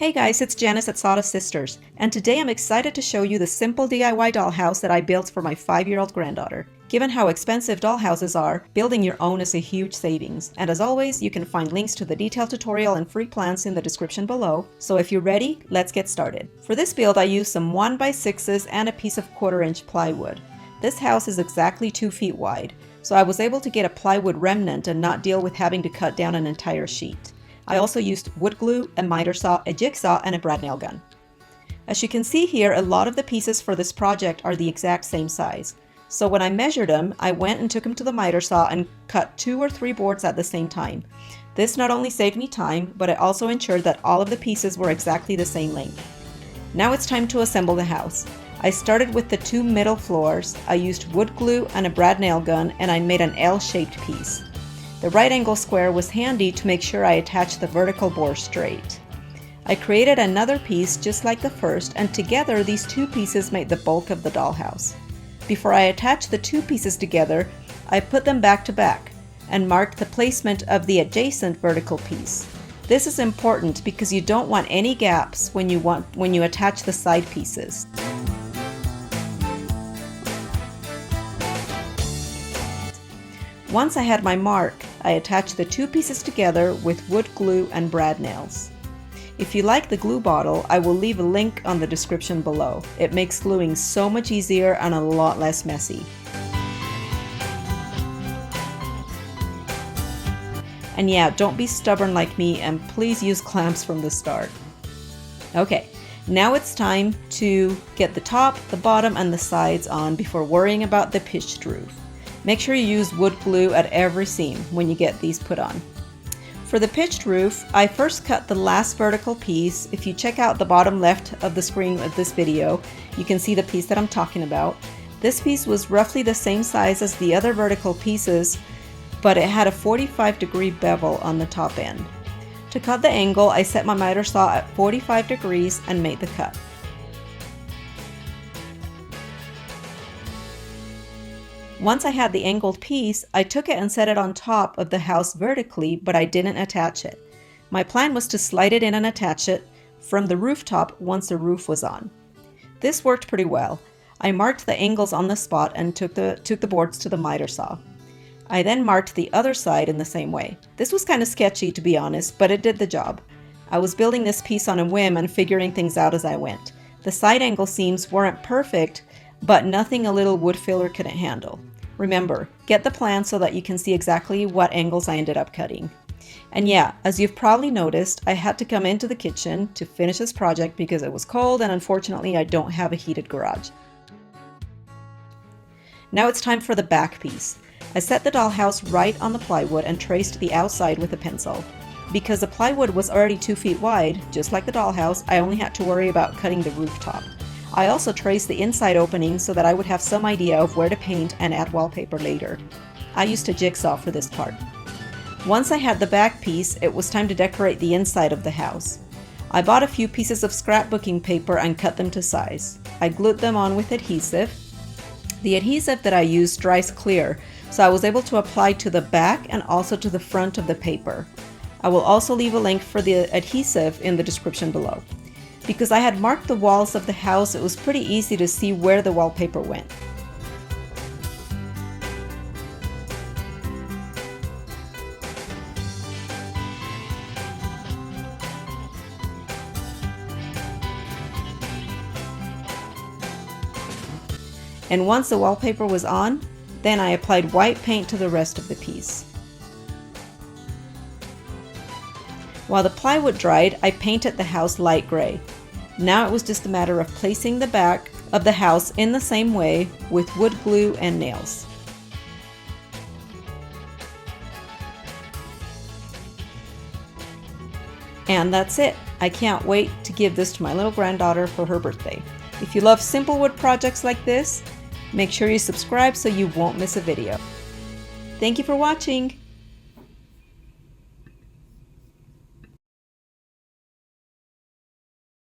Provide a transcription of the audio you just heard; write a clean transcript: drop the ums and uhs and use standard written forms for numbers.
Hey guys, it's Janice at Sawdust Sisters, and today I'm excited to show you the simple DIY dollhouse that I built for my 5-year-old granddaughter. Given how expensive dollhouses are, building your own is a huge savings, and as always, you can find links to the detailed tutorial and free plans in the description below, so if you're ready, let's get started. For this build, I used some 1x6s and a piece of 1/4-inch plywood. This house is exactly 2 feet wide, so I was able to get a plywood remnant and not deal with having to cut down an entire sheet. I also used wood glue, a miter saw, a jigsaw, and a brad nail gun. As you can see here, a lot of the pieces for this project are the exact same size. So when I measured them, I went and took them to the miter saw and cut 2 or 3 boards at the same time. This not only saved me time, but it also ensured that all of the pieces were exactly the same length. Now it's time to assemble the house. I started with the 2 middle floors. I used wood glue and a brad nail gun, and I made an L-shaped piece. The right angle square was handy to make sure I attached the vertical bore straight. I created another piece just like the first, and together these 2 pieces made the bulk of the dollhouse. Before I attached the 2 pieces together, I put them back to back and marked the placement of the adjacent vertical piece. This is important because you don't want any gaps when you attach the side pieces. Once I had my mark, I attached the 2 pieces together with wood glue and brad nails. If you like the glue bottle, I will leave a link on the description below. It makes gluing so much easier and a lot less messy. And yeah, don't be stubborn like me and please use clamps from the start. Okay, now it's time to get the top, the bottom, and the sides on before worrying about the pitched roof. Make sure you use wood glue at every seam when you get these put on. For the pitched roof, I first cut the last vertical piece. If you check out the bottom left of the screen of this video, you can see the piece that I'm talking about. This piece was roughly the same size as the other vertical pieces, but it had a 45-degree bevel on the top end. To cut the angle, I set my miter saw at 45 degrees and made the cut. Once I had the angled piece, I took it and set it on top of the house vertically, but I didn't attach it. My plan was to slide it in and attach it from the rooftop once the roof was on. This worked pretty well. I marked the angles on the spot and took the boards to the miter saw. I then marked the other side in the same way. This was kind of sketchy, to be honest, but it did the job. I was building this piece on a whim and figuring things out as I went. The side angle seams weren't perfect, but nothing a little wood filler couldn't handle. Remember, get the plan so that you can see exactly what angles I ended up cutting. And yeah, as you've probably noticed, I had to come into the kitchen to finish this project because it was cold and unfortunately I don't have a heated garage. Now it's time for the back piece. I set the dollhouse right on the plywood and traced the outside with a pencil. Because the plywood was already 2 feet wide, just like the dollhouse, I only had to worry about cutting the rooftop. I also traced the inside opening so that I would have some idea of where to paint and add wallpaper later. I used a jigsaw for this part. Once I had the back piece, it was time to decorate the inside of the house. I bought a few pieces of scrapbooking paper and cut them to size. I glued them on with adhesive. The adhesive that I used dries clear, so I was able to apply to the back and also to the front of the paper. I will also leave a link for the adhesive in the description below. Because I had marked the walls of the house, it was pretty easy to see where the wallpaper went. And once the wallpaper was on, then I applied white paint to the rest of the piece. While the plywood dried, I painted the house light gray. Now it was just a matter of placing the back of the house in the same way with wood glue and nails. And that's it. I can't wait to give this to my little granddaughter for her birthday. If you love simple wood projects like this, make sure you subscribe so you won't miss a video. Thank you for watching.